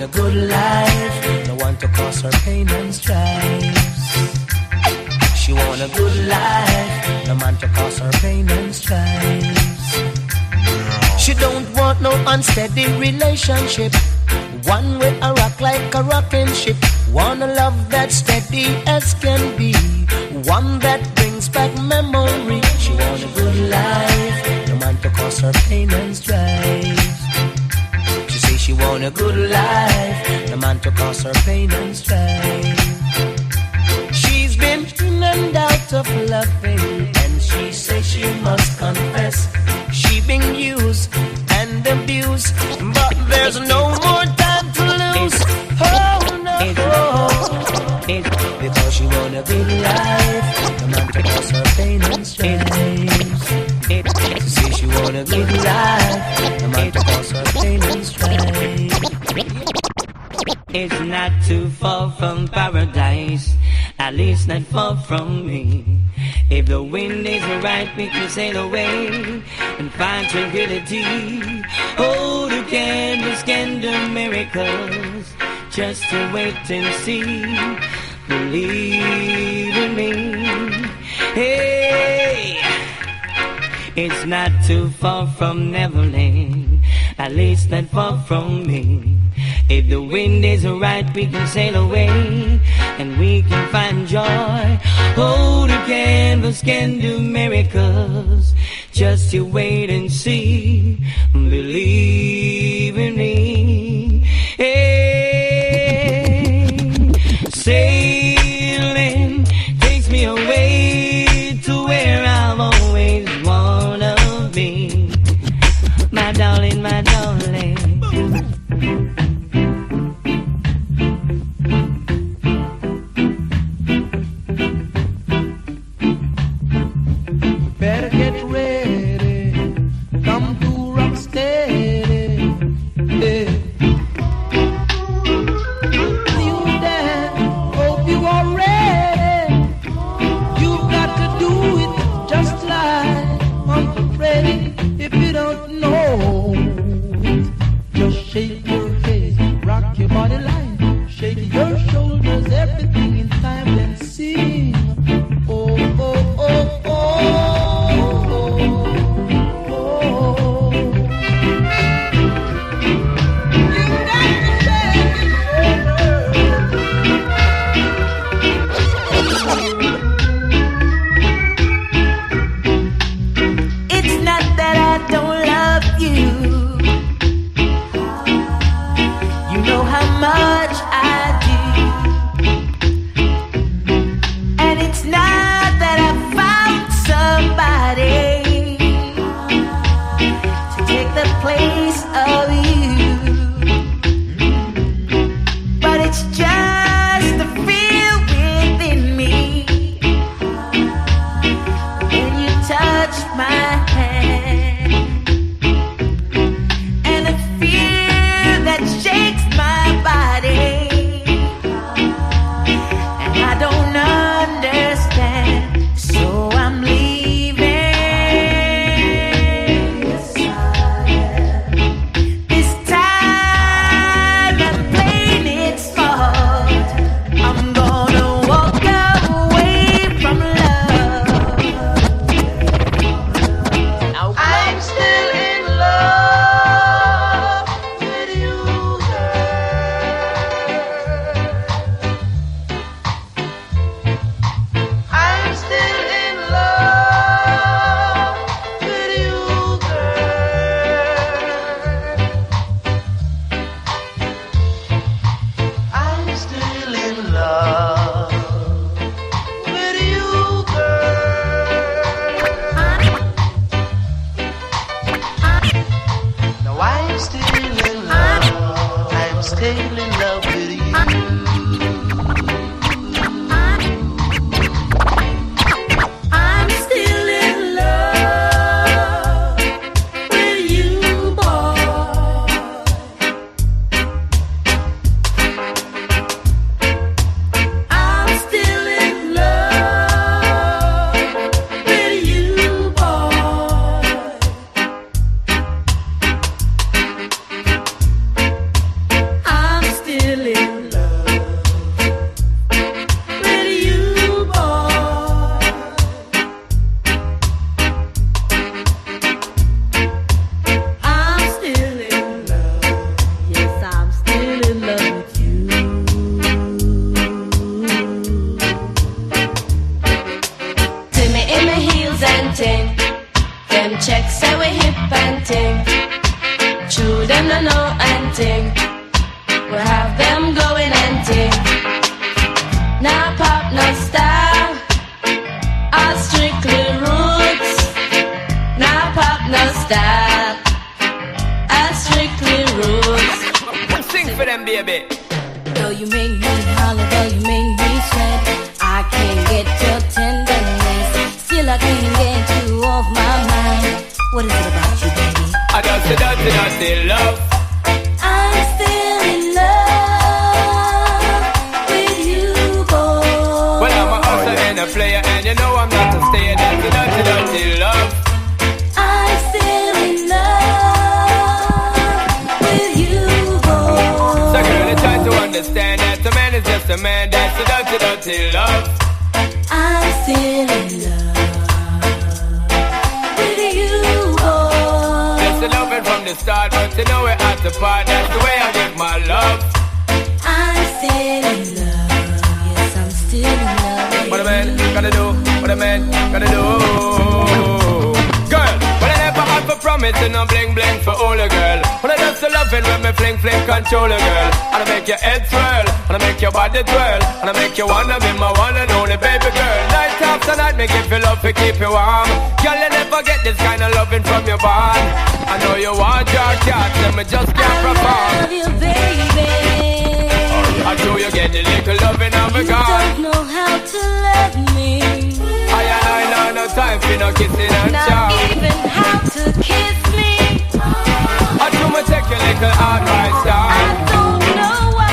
a good life, no one to cause her pain and strife. She want a good life, no man to cause her pain and strife. She don't want no unsteady relationship, one with a rock like a rocking ship. Want a love that's steady as can be, one that brings back memory. She want a good life, no man to cause her pain and strife. She say she want a good life, no man to cause her pain and strife. She's been in and out of loving, and she say she must confess she been used and abused, but there's no more time to lose. Oh no, because she want a good life, no man to cause her pain and strife. She say she want a good life, no man to cause her pain and strife. It's not too far from paradise, at least not far from me. If the wind is right, we can sail away and find tranquility. Hold the candles, can do miracles, just to wait and see. Believe in me. Hey, it's not too far from Neverland, at least not far from me. If the wind is right, we can sail away and we can find joy. Hold the canvas, can do miracles, just you wait and see. Believe in me. Hey, sailing takes me away to where I've always wanna be. My darling, my darling. Better get ready, come to rocksteady. Yeah. You there, hope you are ready. You've got to do it just like Uncle Freddy. If you don't know, just shake your head, rock your body line, shake your shoulders, everything in time, then sing. Oh, oh, oh, oh. them no know and ting. We have them going and ting. Now pop no style, all strictly roots. Now pop no style, all strictly roots. Sing for them, baby. Though you make me holler, though you make me sweat, I can't get your tenderness. Still I can't get you off my mind. What is it about you, baby? I just dirty love. I'm still in love with you, boy. Well, I'm a hustler and a player, and you know I'm not to stay. That's dirty love. I'm still in love with you, boy. So girl, I try to understand that a man is just a man. That's dirty love. I'm still in love with you, boy. That's the loving from the start, but you know we're at the part. That's the way I give my love. I'm still in love. Yes, I'm still in love with What a man gotta do, what a man gotta do. Girl, but I never had for promise and no bling bling for all a girl. But I just love it when me fling control a girl. And I make your head swirl, and I make your body twirl, and I make you wanna be my one and only baby girl. Night after night, make you feel love to keep you warm. Girl, you never get this kind of loving from your bond. I know you want your cat, and me just can't perform. I love you, baby. I know you get the little loving of a You God. don't know how to love me. I know no time for no kissing and Not chow. even how to kiss me. I do me take your little advice I down. don't know why.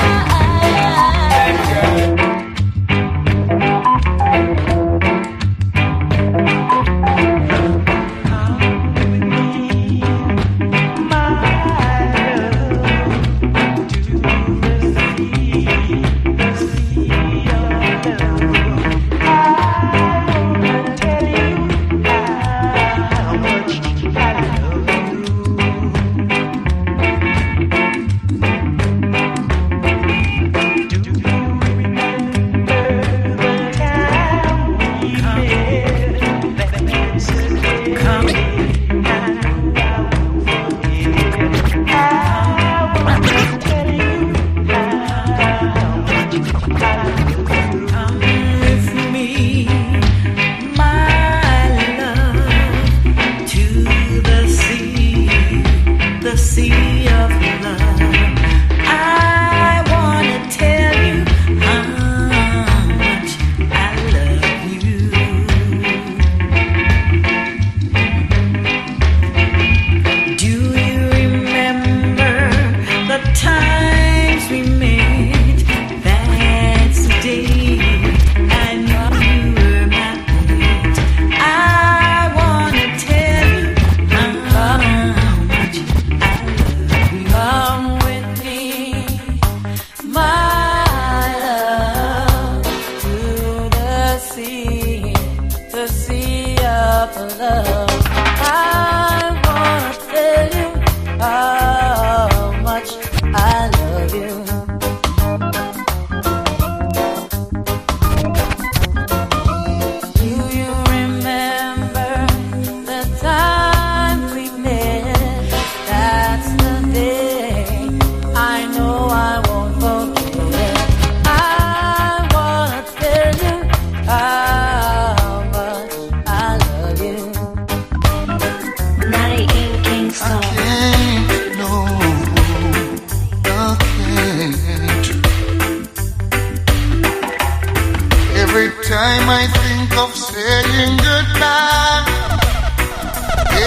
time I think of saying goodbye,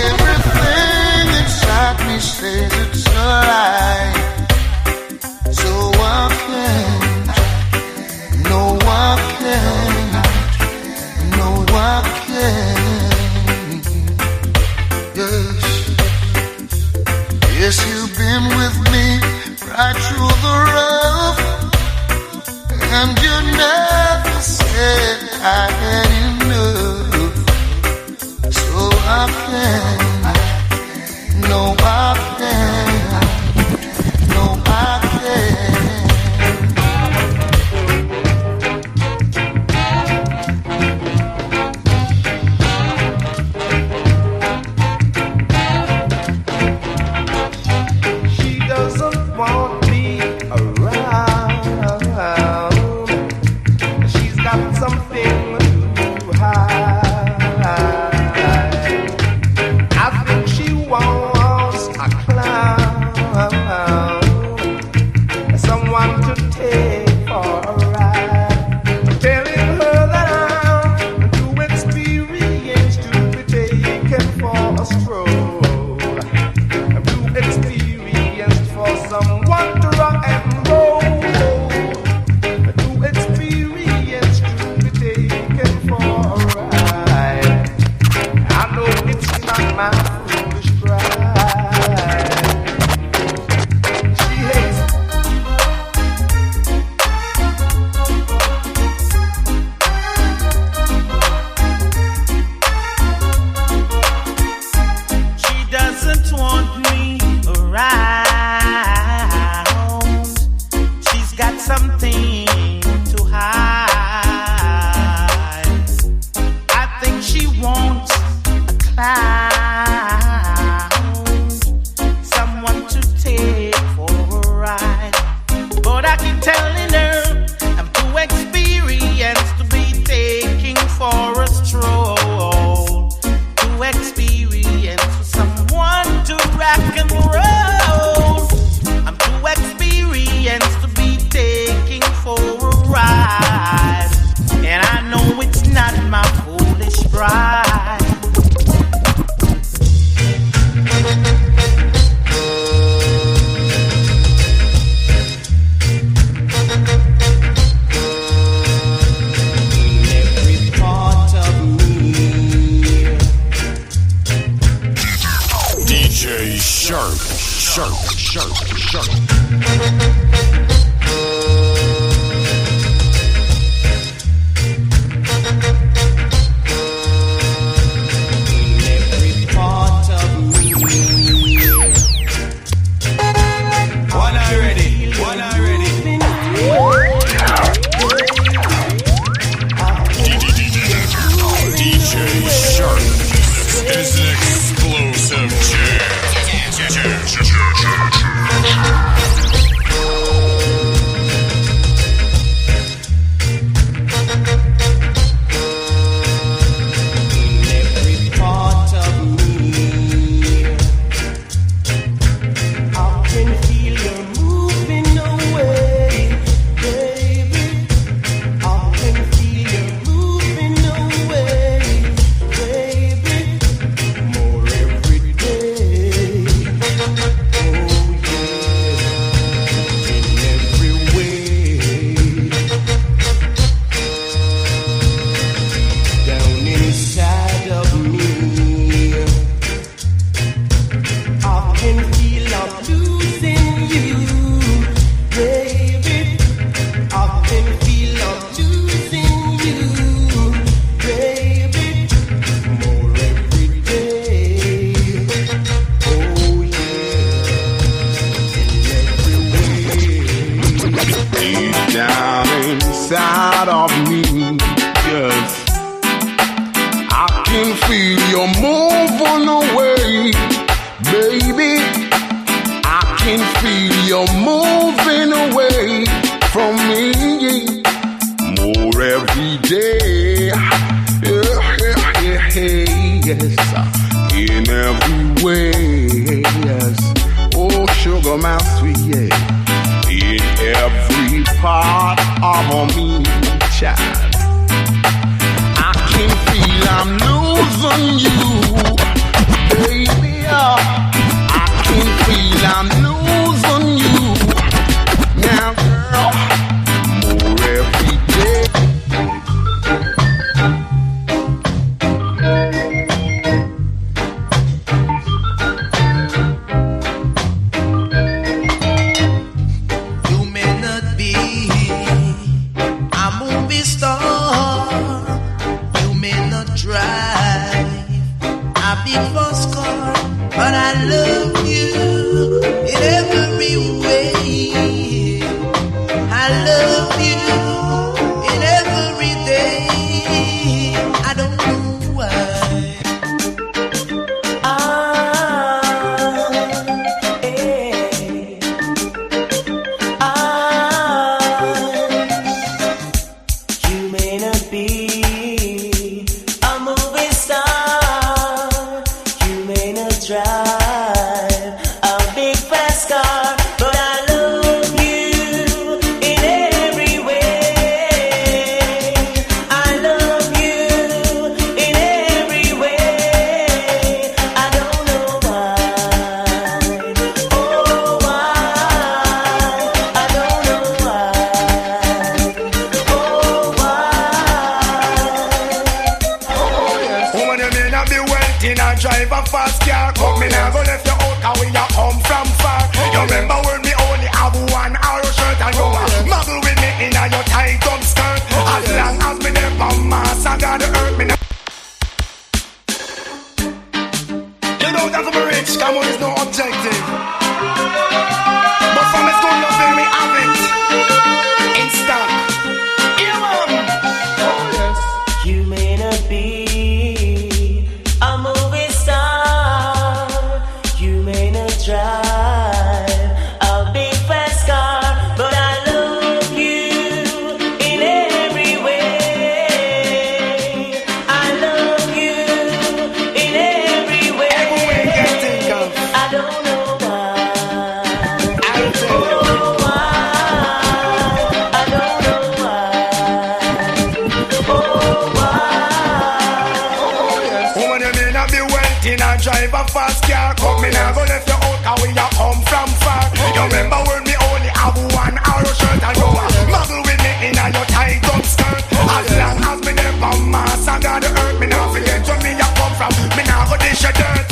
everything inside me says it's a lie. So I can't, no I can't, no I can't. Yes, yes, you've been with me right through the rough, and you never said I had enough. So I can't, no I can't, no I can't.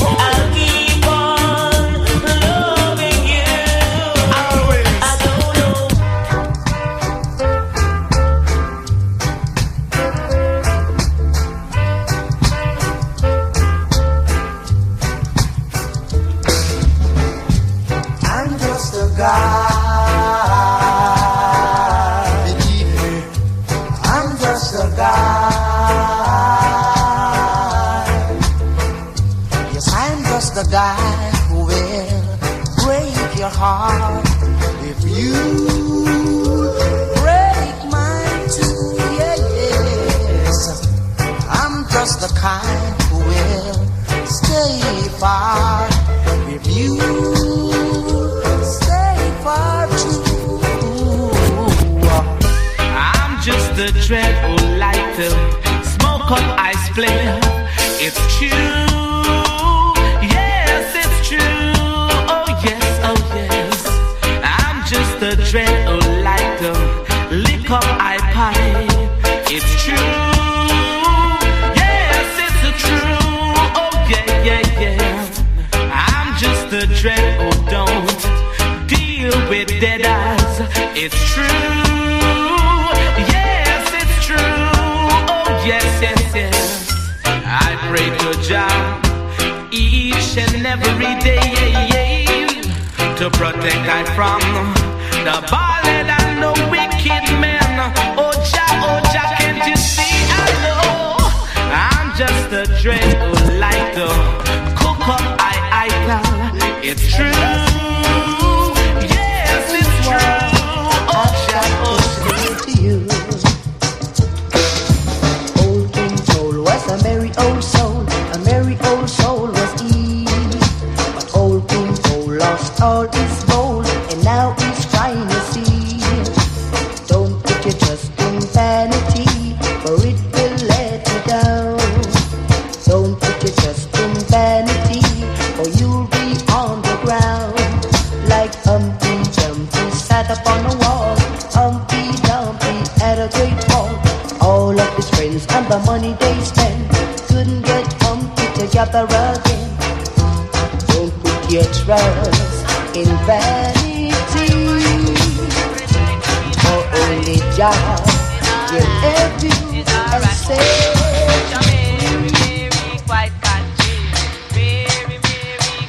I'll keep on loving you. guy. Believe me, I'm just a guy. Yes, I'm just a guy who will break your heart if you break mine too. Yeah, yes, I'm just the kind who will stay far if you stay far too. I'm just a dread who like to smoke up ice split. It's true, yes, it's true. Oh yes, oh yes. I'm just a dread who like to lick up I pipe. It's true, yes, it's true. Oh yeah, yeah, yeah. I'm just a dread who don't deal with dead eyes. It's true. Yes, yes, yes. I pray to Jah each and every day to protect I from the ballad and the wicked men. Oh Jah, can't you see? I know I'm just a dread who like to cook up I tell. It's true. Yes, it's true. Oh Jah, a merry old soul was he. But old King Cole lost all his gold, and now he's trying to see. Don't put your trust in vanity, for it will let you down. Don't put your trust in vanity, or you'll be on the ground. Like Humpty Dumpty sat upon a wall, Humpty Dumpty at a great fall. All of his friends and the money they spent couldn't get Humpty together again. Don't put your trust in vanity, for only Jah will help you and save. Mary, quite country. Mary,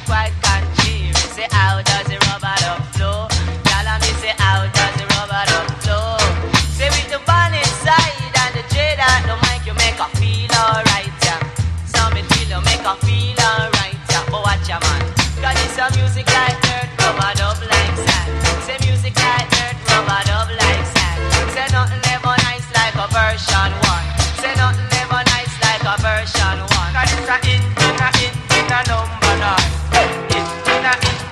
quite country. Say how does the rubber dub flow? Tell me say how does the rubber dub flow? Say with the band inside and the dread at the mic you make her feel alright, yeah. Some it feel you make her feel alright, yeah. But watch ya man, 'cause it's a music like dirt, rubber dub like sand. Say music like dirt, rubber dub like sand. Say nothing ever nice like a version 1. Say nothing ever nice like a version 1. 'Cause it's a in number 9.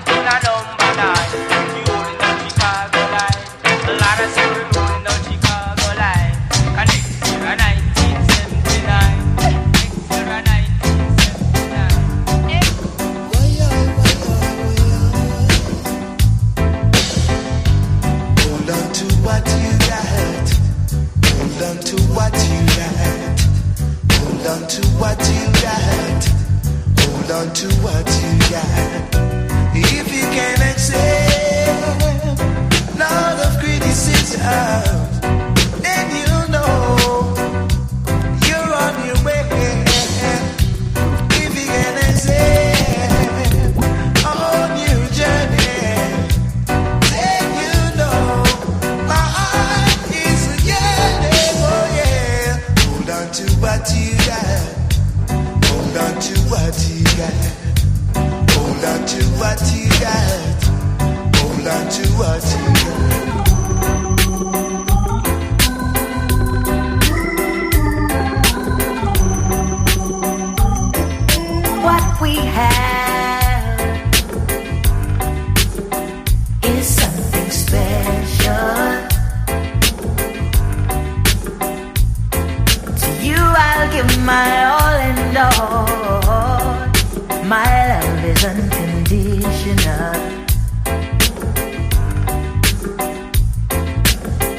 In number 9. You rolling down Chicago line. A lot of people rolling down Chicago line. Connect to the 1979. Next to the 1979. Hold on to what you got. Hold on to what you got. Hold on to what you got. Hold on to what you got. If you can accept lot of criticism, then you know you're on your way. If you can accept on your journey, then you know my heart is yearning. Oh yeah, hold on to what you got. Hold on to what you got. Hold on to what you got. Hold on to what you got. What we have is something special. To you I'll give my all and all. My love is unconditional.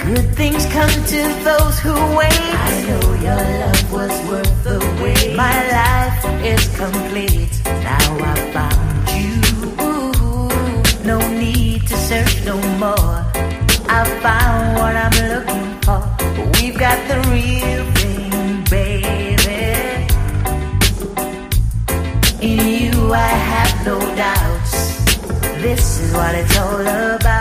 Good things come to those who wait. I know your love was worth the wait. My life is complete. Now I found you. No need to search no more. I found what I'm looking for. We've got the real thing, baby. In you I have no doubts. This is what it's all about.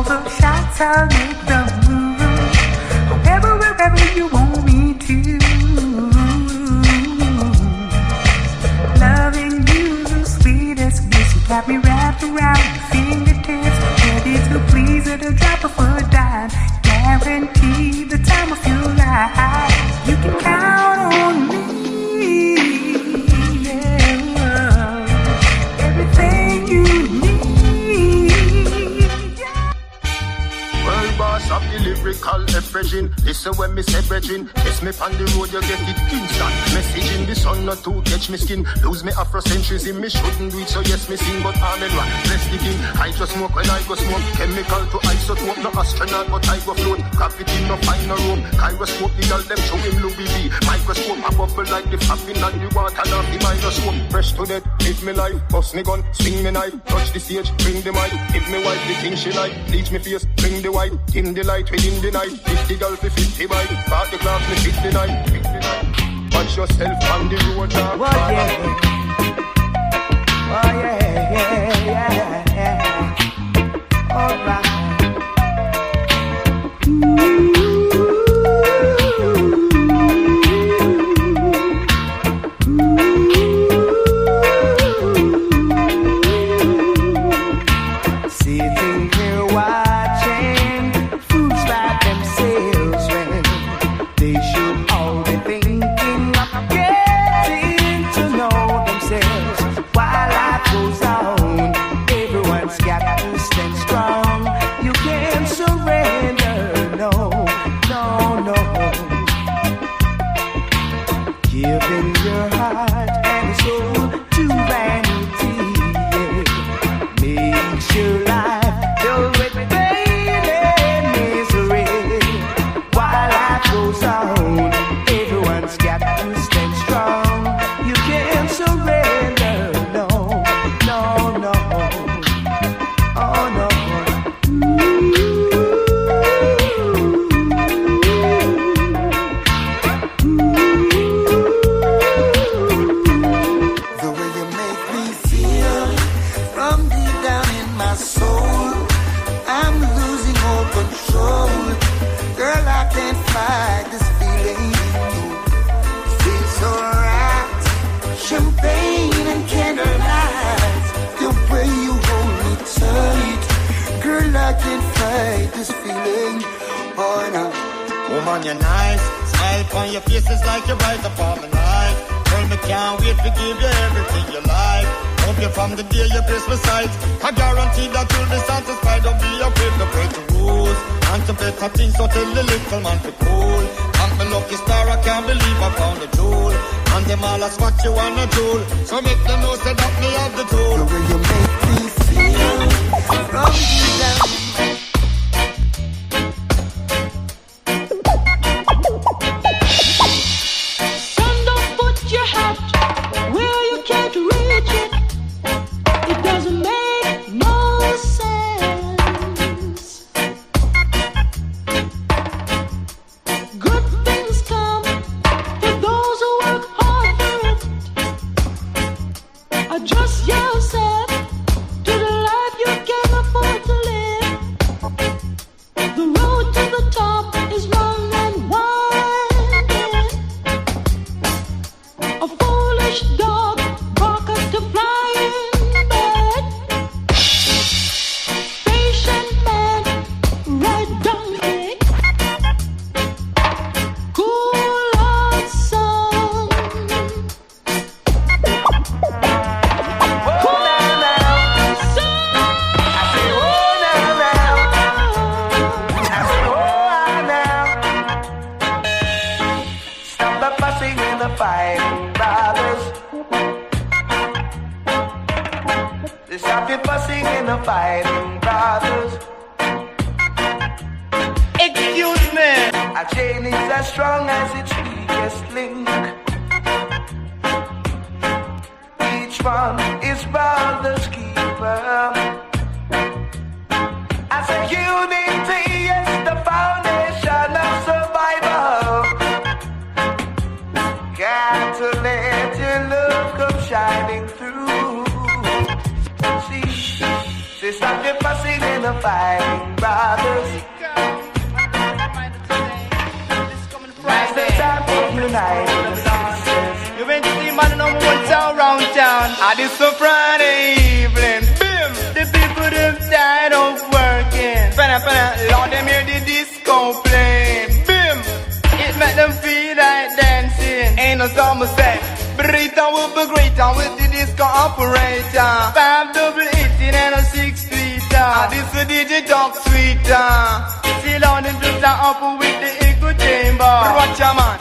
the shots, I'll make the move. Wherever you want me to. Loving you the sweetest bliss. You got me wrapped around your fingertips, ready to please at a drop of a dime. Guarantee the time of your life. You can count on me. Yeah, everything you need. Yeah. World boss of the lyrical effusion. Listen when me say brethren. Kiss me on the road, you get it instant. Message in the sun not to catch me skin. Lose me Afrocentrism, me shouldn't do it, so yes me sing. But I'm in rock, bless the king. I just smoke when I go smoke. Chemical to isotope, no astronaut but I go float. Gravity no find no room. Gyroscope, the girl them show him Louis V. Microscope, a bubble like the fapping and the water now the microscope. Fresh to death, live me life. Bust me gun, swing me knife. Touch the stage, bring the mic. Give me wife the thing she like. Bleach me face, bring the white. Dim the light within the night. 50 girl for 50 bike. Part the glass, me 59. Watch yourself on the road, dog. Oh yeah, oh yeah. All right. Sitting here watching fools like themselves when they should all be thinking of getting to know themselves. While life goes on, everyone's got to stand strong. You can't surrender, no. Giving your heart and soul to vanity, yeah, makes your life filled with pain and misery. While life goes on, everyone's got to stand strong. You can't surrender, no. Oh no. The way you make me feel from deep down in my soul, I'm losing all control. Girl, I can't fight this feeling. Feels so right. Champagne and candlelight. The way you hold me tight. Girl, I can't fight this feeling. Oh no. Woman, you're nice. Smile upon your face is like you're right upon my life. Girl, me can't wait to give you everything you like. Hope you from the day your Christmas sight. I guarantee that you'll be satisfied. Don't be afraid to break the rules. And to better things, so tell the little man to cool. I'm the lucky star, I can't believe I found a jewel. And them all ask what you wanna do. So make them know say that me have the tool. The way you make me feel from deep down. Son, don't put your hat where you can't reach it. It doesn't make no sense. Good things come for those who work hard for it. Adjust yourself to the life you can afford to live. The road to the top is long and winding. A foolish dog barketh to flying bird. Patient man ride donkey. Cool hot sun. Cool hot sun. Stop the fussing and the fighting, brothers. Stop the fussing and the fighting, brothers. Excuse me. A chain is as strong as its weakest link. Each one is brother's keeper. As a unity is the foundation of survival. Got to let your love come shining through. See, stop your fussing and the fighting, brother. night. You went to see man number one town round town. And it's a Friday evening. Bim! The people them tired of working. Penna, Lord, them hear the disco playing. Bim! It make them feel like dancing. Ain't no summer say. Burrito will be greater with the disco operator. 5 double 18 and a 6 tweeter. This a DJ talk sweeter. See on them just up with the echo chamber. Watch your man,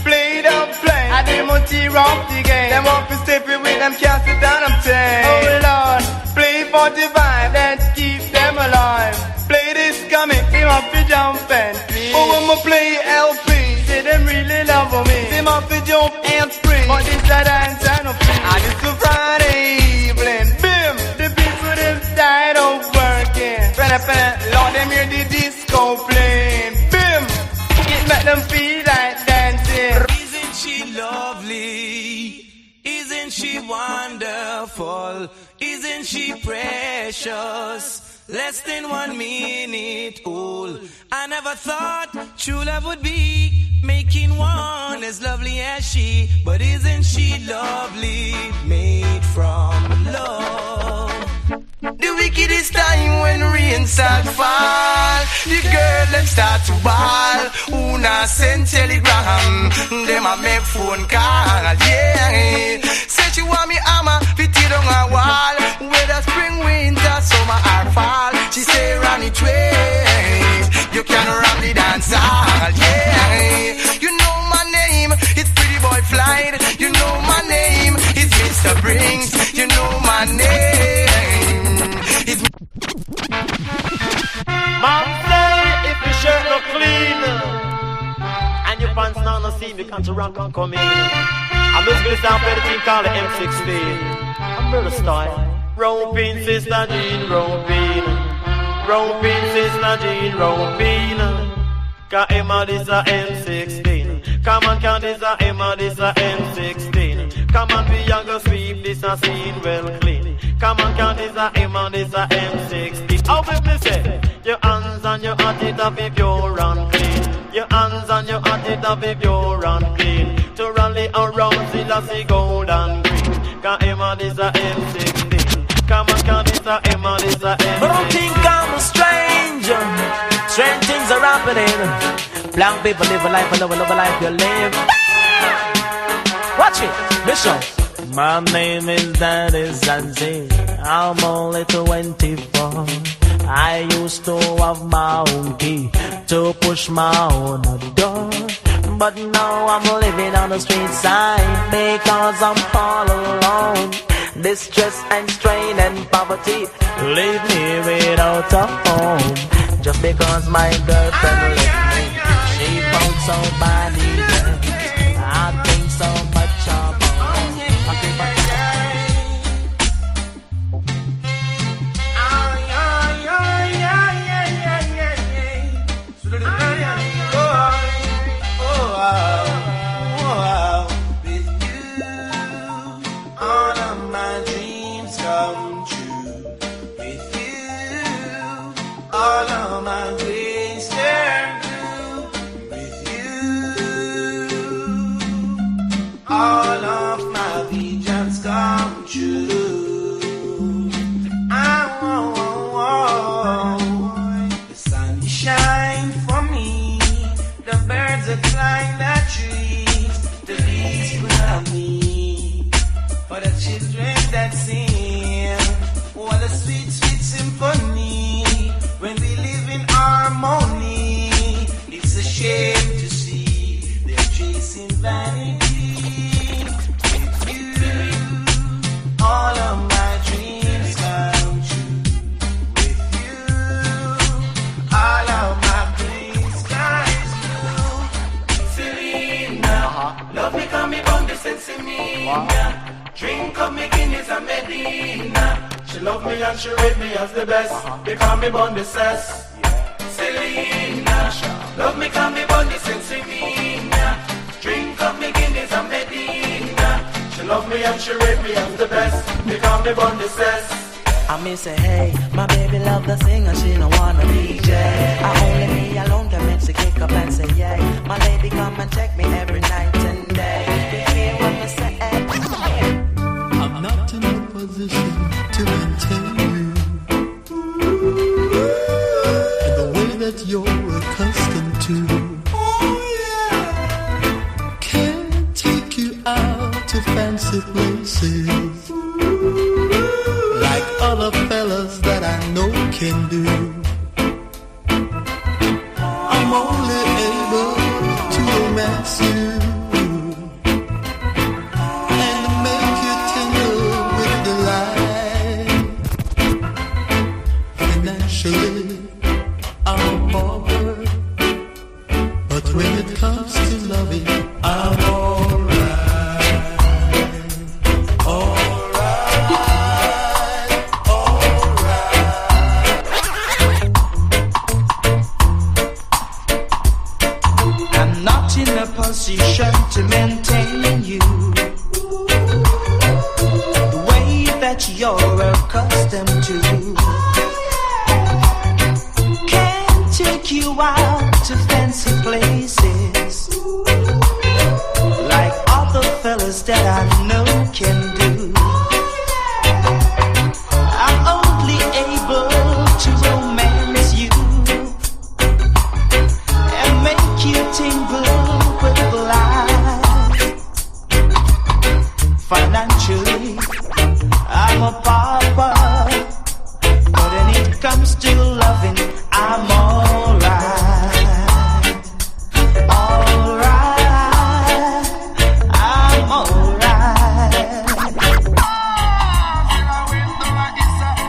play the play. I them on tear off the game. Them up and step it with them can't sit down and play. Oh Lord, play for the vibe that keeps them alive. Play this comic, them up to jump and play. Oh, I'ma play LP. Say them really love me. Them up to jump and spring. But this a dance and a play. And it's a Friday evening. Bim, the people them tired of working. Lord, them hear the disco playing. Bim, it make them feel like dancing. Isn't she lovely? Isn't she wonderful? Isn't she precious? Less than 1 minute old. I never thought true love would be making one as lovely as she. But isn't she lovely? Made from love. The wickedest time when rain start fall, the girl them start to ball. Una send telegram, them a make phone call. Yeah, say she want me hammer, fit it on a wall. Whether spring, winter, summer or fall, she say run it way. You can run the dance hall. Yeah, you know my name, it's Pretty Boy Flight. You know my name, it's Mr. Brinks. You know my name. Mom say if your shirt look clean and your pants not no seam, you can't rock and come in. I'm just gonna sound for the team called the M16. I'm murder style. Round pin, sister Jean, round pin. Round pin, sister Jean, round pin. Cause Emma this a M16. Come on, count this a Emma this a M16. Come on, we young go sweep this a scene well clean. Come on, count this a Emma this a M16. How will me say? Your hands and your heart it up if you're unclean. Your hands and your heart it up if you're unclean. To rally around Selassie gold and green. Cause Emma this a M16. Come on, count this a Emma this a M16. But don't think I'm a stranger. Strange things are happening. Black people live a life, love a life you live. Watch it, listen. My name is Daddy Zanzi. I'm only 24. I used to have my own key to push my own door. But now I'm living on the street side because I'm all alone. Distress and strain and poverty leave me without a home. Just because my girlfriend left me, she found somebody else. I think so much about with you, all of my dreams come true. With you, all of my dreams turn blue. With you, all of my visions come true. The sun shine for me, the birds are climb the trees, the bees love me, for the children that sing, what a sweet, sweet symphony. When we live in harmony, it's a shame to see they're chasing vanity. With you, all of my dreams come true. With you, all of my dreams come true. Selena, love me come me on the sensimina. Drink up me Guinness and Medina. She love me and she rate me as the best. Because me born the cess. Selena, love me cause me born the sensimina. Drink up me Guinness and Medina. She love me and she rate me as the best. Because me born the cess. I me say hey, my baby love the singer, she no wanna DJ. I only me alone that makes she kick up and say yay. My lady come and check me every night and can do. I'm only able to romance you and make you tender with delight. Financially, I'm a pauper, but when it comes to loving, I'm alright. Position to maintain you the way that you're accustomed to. Can't take you out to fancy places like other fellas that I know can do. I'm only able to romance you and make you tingle. Financially, I'm a pauper, but when it comes to loving, I'm alright. Alright, I'm alright.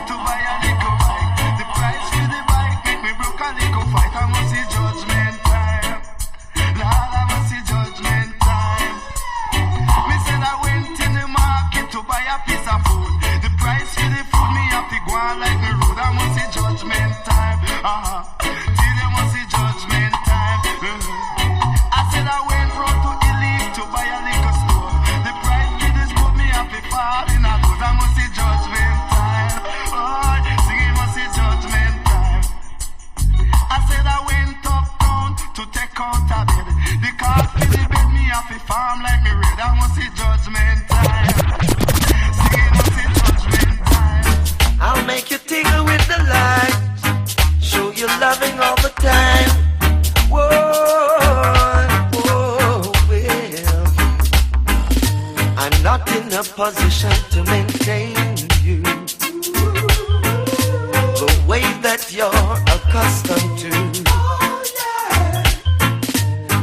To buy a little bike, the price for the bike make me broke a little fight. I must see judgment time. Lord, I must see judgment time. Me said I went in the market to buy a piece of food. The price for the food me have to go on like the road. I must see judgment time. Till I must see judgment time. I said I went road to Elite to buy a liquor store. The price for this food me have to fall in a good. I must see judgment time. Oh, singing must see judgment time. I said I went uptown to take out a bed. The cost for the bed me have to farm like me red. I must see judgment time. Singing must see judgment time. I'll make you tingle with the light, show you loving all the time. Whoa, whoa, well, I'm not in a position to maintain you the way that you're accustomed to.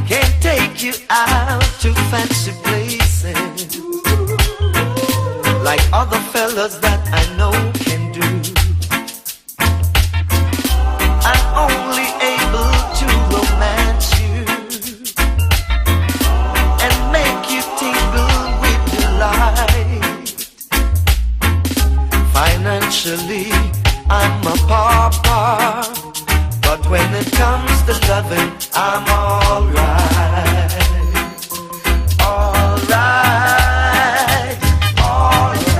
Can't take you out to fancy places like other fellas that I know can do. I'm only able to romance you and make you tingle with delight. Financially, I'm a pauper, but when it comes to loving, I'm alright. Alright, alright.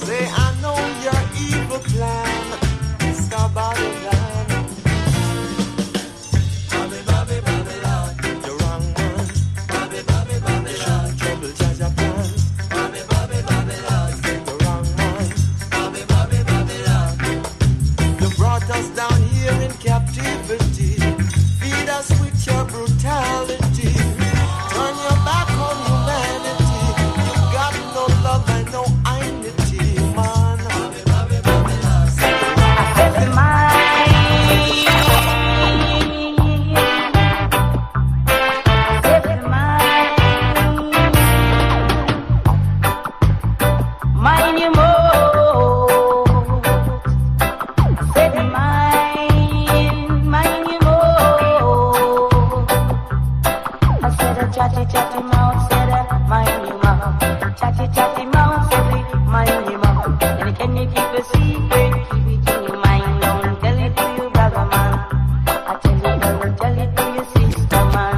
Say I know your evil plan, Mr. Babylon. Bobby, Bobby, Babylon, you're wrong one. Bobby, Bobby, Babylon, trouble Jaja plan. Bobby, Bobby, Babylon, you're wrong one. Bobby, Bobby, Babylon, you brought us down here in captivity. Feed us with your brutality. Turn your back on humanity. You got no love and no identity, man. Bobby, Bobby, Babylon, set the mind you more. Set the mind you more. I said a chatty chatty mouth, said a mind you mouth. Chatty chatty mouth, said a mind you mouth. And can you keep a secret? Keep it in your mind, don't tell it to your brother man. I tell you, don't tell it to your sister man.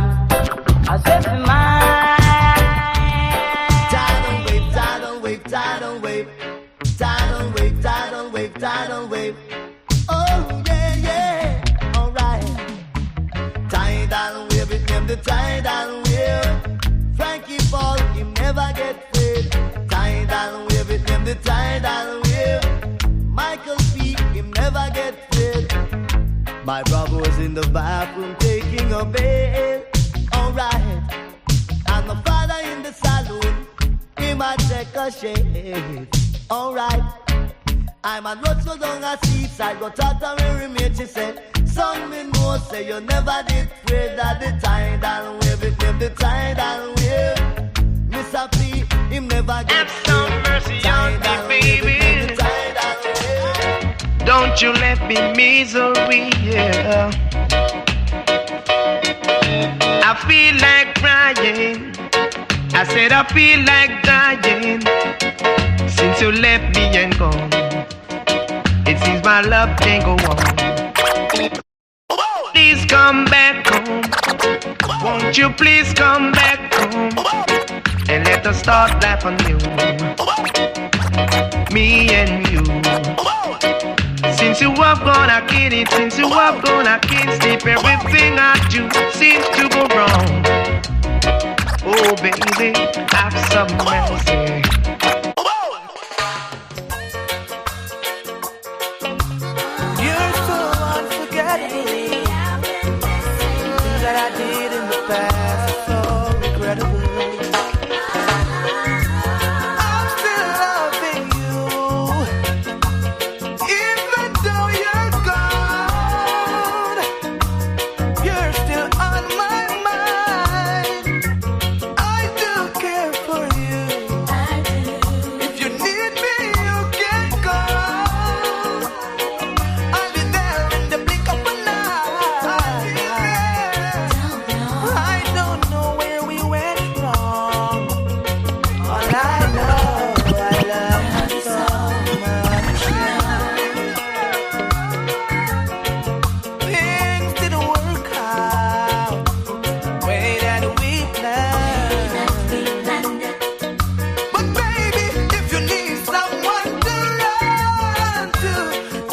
I said the mind. Tidal wave, tidal wave, tidal wave. Tidal wave, tidal wave, tidal wave. Oh yeah, yeah, alright. Tidal wave, it named the tidal wave. Frankie Paul, him never get paid. Tidal wave, it named the tidal wave. Michael P, him never get paid. My brother was in the bathroom taking a bath. Alright. And my father in the saloon, him might take a shave. Alright. I'm a road so down a seaside. Go talk to me Remake, she said. Son, me know say you never did pray that the tide and wave. It name the tide and wave. Mr. P, him never get some mercy on me, baby. Don't you let me misery, yeah. I feel like crying. I said I feel like dying. Since you left me and gone, it seems my love can't go on. Please come back home. Won't you please come back home and let us start life anew, me and you. Since you have gone, I can't eat. Since you have gone, I can't sleep. Everything I do seems to go wrong. Oh baby, have some mercy. You're so unforgettable. Things that I did in the past are so regrettable. I'm still loving you, even though you're gone. You're still on my mind. I do care for you. If you need me, you can call. I'll be there in the blink of an eye. I don't know where we went wrong. All I know, I love you so much. Things didn't work out the way that we planned. But baby, if you need someone to run to,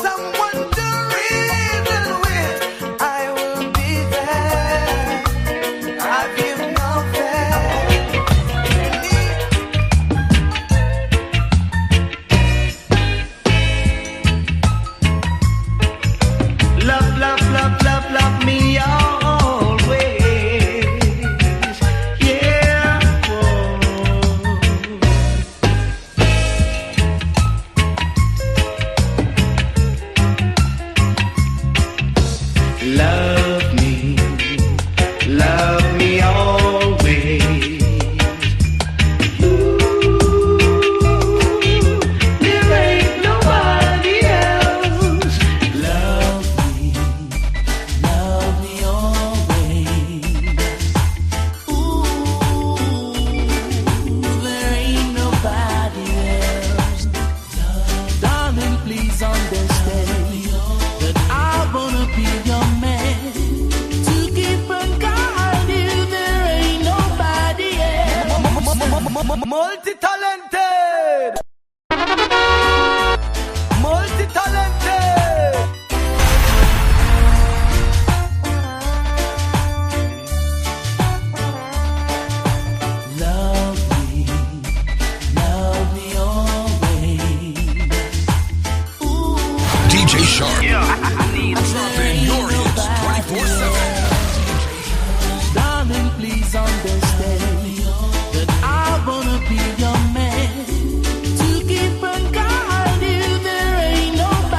someone to reason with, I will be there. I'll give no fair. Love, love, love, love, love me always. Yeah. Whoa. Love me always. There ain't nobody else. Love me always. Ooh, there ain't nobody else. Darling, please understand that I wanna be your man. To keep and guide you, there ain't nobody else. Multi-talented. Multi-talented. Love me always. Ooh, DJ Sharp. dropping your hits 24/7. Darling, please understand that I wanna be your man. To keep and guide you, there ain't nobody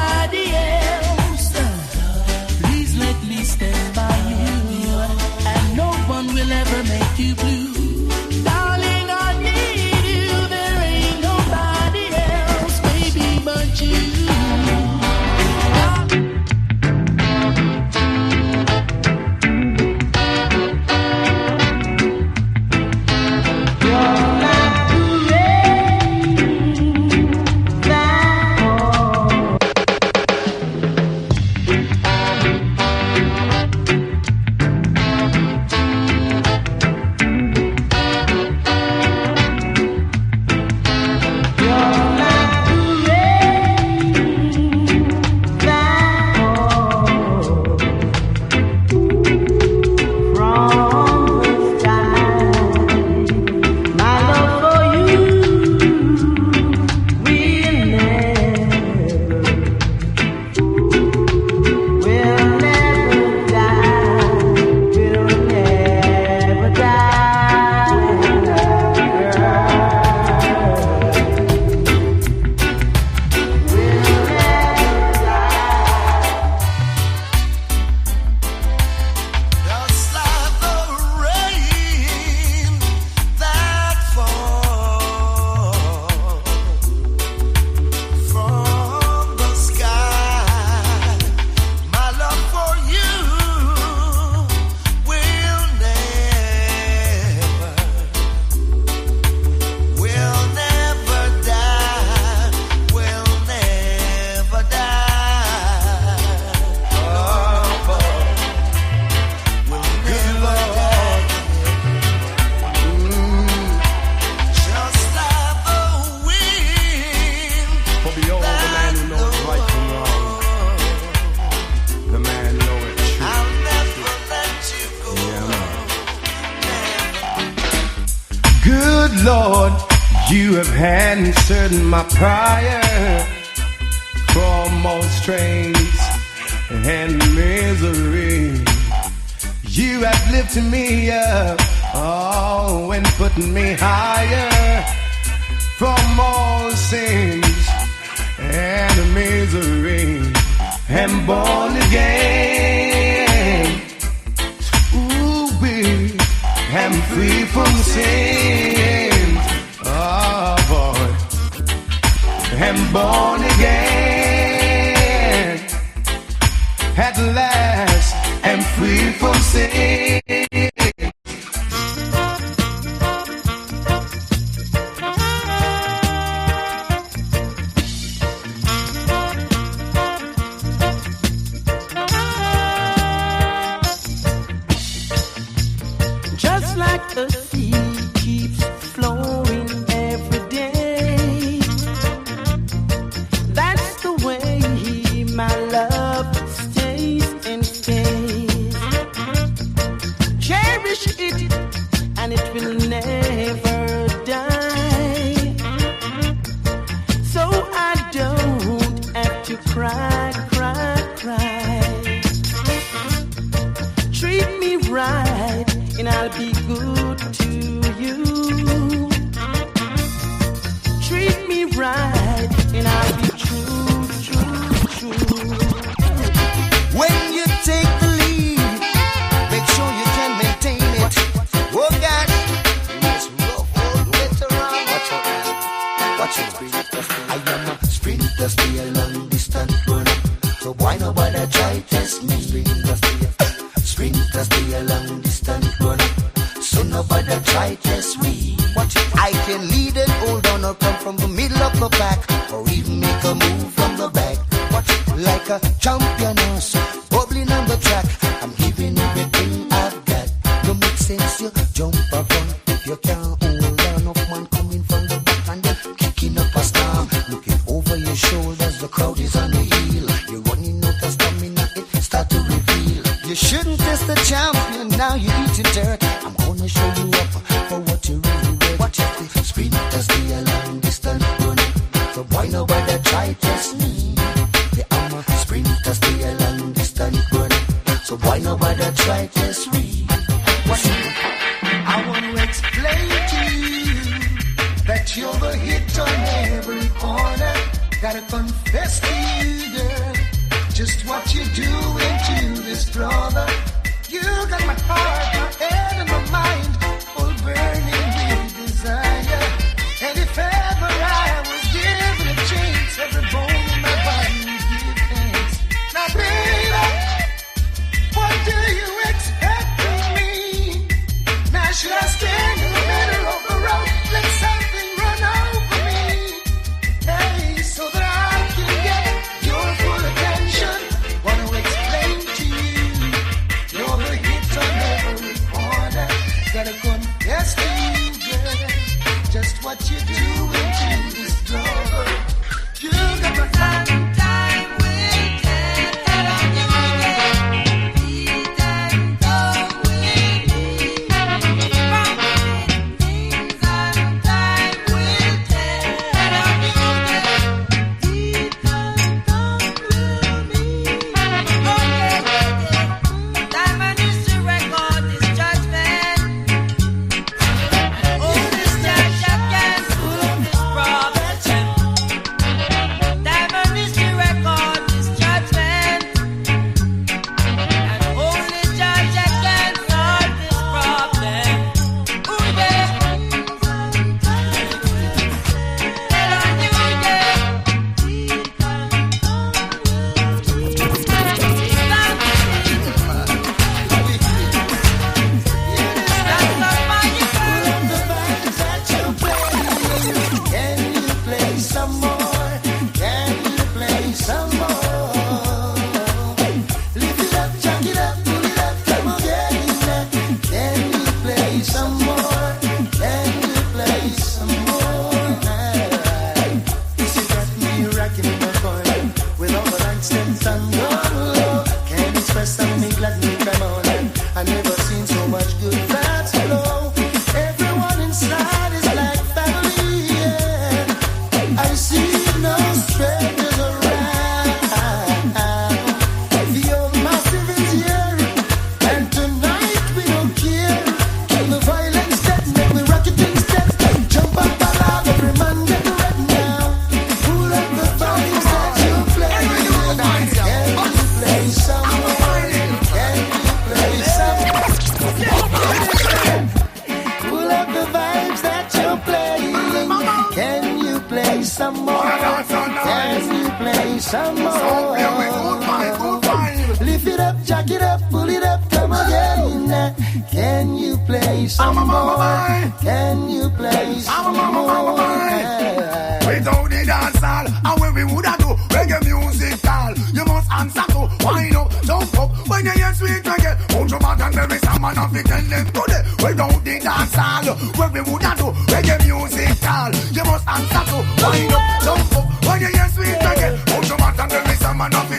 Lord, you have answered my prayer from all strains and misery. You have lifted me up, oh, and put me higher from all sins and misery. Am born again. Ooh, we am free from sin. Oh boy, am born again. At last, am free from sin. Just like the sea keeps flowing every day, that's the way my love stays and stays. Cherish it and it will never die. So I don't have to cry, cry, cry. Treat me right and I'll be good to you. Treat me right and I'll be true, true, true. When you take the lead, make sure you can maintain it. Oh God, this rough old veteran. Watch it, I am a sprinter, stay a long distance runner. So why nobody try test me? Sprinter, stay a long distance runner. So nobody try test me. Watch it. I can lead and hold on or come from the middle of the pack, or even make a move from the back. Watch it. Like a champion horse, bubbling on the track. I'm giving everything I've got. No make sense you jump up front if you can't hold on. Enough man coming from the back and then kicking up a storm. Looking over your shoulders, the crowd is on the heel. You're running out of stamina, it start to reveal. You shouldn't test the champion, now you're eating dirt. I'm gonna show you up for what you really worth. Watch it, the sprinters, be a long distance runner. So why nobody try test me? Yeah, I'm a sprinter, stay a long distance runner. So why nobody try test me? Watch it. I want to explain to you that you're the hit on every corner. Gotta confess to you, girl, just what you're doing to this brother. You got my heart, my head, and my mind all burning with desire. And if ever I was given a chance, every bone in my body would give thanks. Now, baby, what do you expect from me? Now, should I stand in the middle of the road, let something run over me? Hey, so that I can get your full attention. some more? Can you play some more? Lift it up, jack it up, pull it up, come again. Can you play some more? Can you play some more? Without the dancehall, and when we woulda do reggae music call, you must answer to wind up, jump up. When you hear sweet reggae, hold your back and bury some man and tell them today. Without the dancehall, when we woulda do reggae music call, you must answer to wind up, jump up. When you hear sweet reggae, hold your back and bury some man and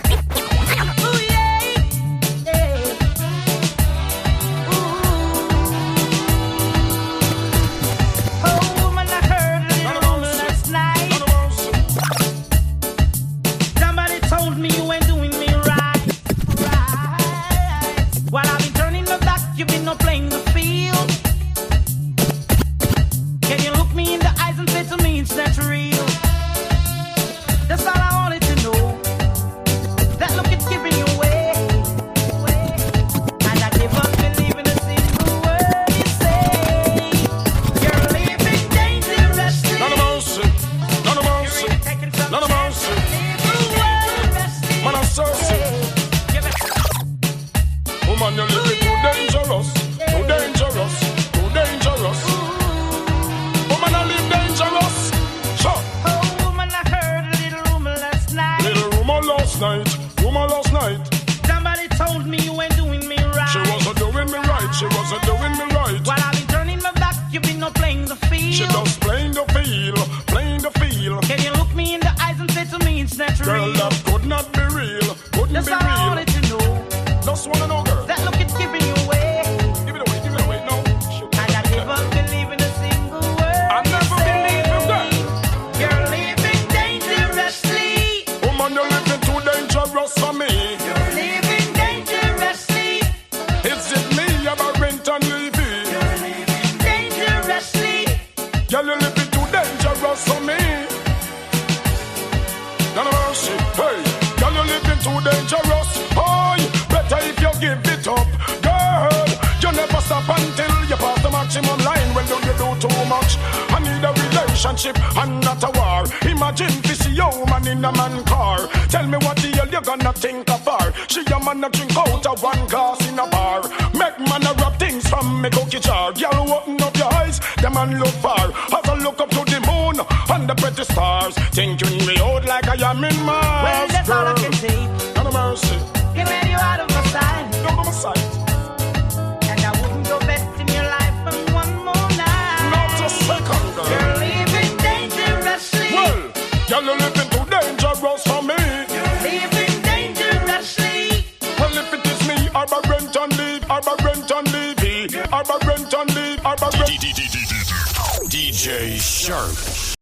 and not a war. Imagine this woman in a man car. Tell me what the hell you gonna think of her. She a man a drink out of one glass in a bar. Make man a rub things from me cookie jar. Girl, open up your eyes, the man look far. As I look up to the moon and the pretty stars, thinking me out like I am in Mars. Well, that's all I can say. No mercy. Get ready out of my sight. Out of my sight. And I wouldn't go best in your life for one more night. Not a second, girl. You're living dangerously. Well, girl, you're living too dangerous for me. You're living dangerously. Well, if it is me, Arbor Brenton leave, Arbor Brenton leave, Arbor Brenton leave, Arbor Brenton. DJ Sharp.